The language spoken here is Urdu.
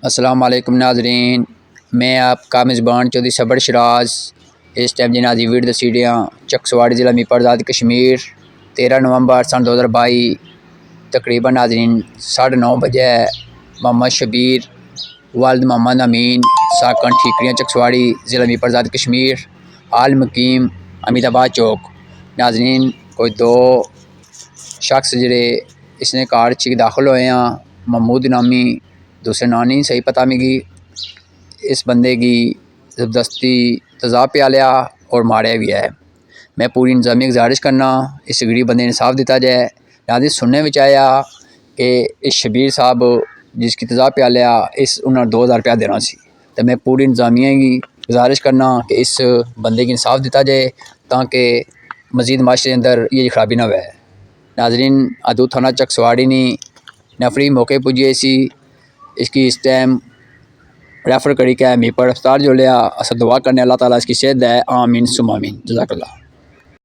السلام علیکم ناظرین، میں آپ کا میزبان چودھری صبر شراز اس ٹائم جنازی ویڈ دسیڈیاں چکسواڑی ضلع میپر آزاد کشمیر 13 نومبر سن 2022 تقریباً ناظرین 9:30 بجے محمد شبیر والد محمد امین ساکن ٹھیکریاں چکسواڑی ضلع میپر آزاد کشمیر حال مقیم امید آباد چوک ناظرین کوئی دو شخص جڑے اس نے کار چی داخل ہوئے ہیں محمود نامی دوسرے نام نہیں صحیح پتہ مگی اس بندے کی زبردستی تیزاب پیا لیا اور ماریا بھی ہے۔ میں پوری انتظامیہ گزارش کرنا اس غریب بندے نے انصاف دیتا جائے۔ ناظرین سننے میں آیا کہ اس شبیر صاحب جس کی تیزاب پیا لیا انہوں نے 2000 روپیہ دینا سی، تو میں پوری انتظامیہ کی گزارش کرنا کہ اس بندے کی انصاف دیتا جائے تاکہ مزید معاشرے اندر یہ خرابی نہ ہوئے۔ ناظرین ادو تھانہ چکسواڑی نی نفری موقع پجی سی، اس کی اس ٹائم ریفر کری کہ میپر ہسپتال جو لیا، اسا دعا کرنے اللہ تعالیٰ اس کی صحت دے، آمین ثم آمین، جزاک اللہ۔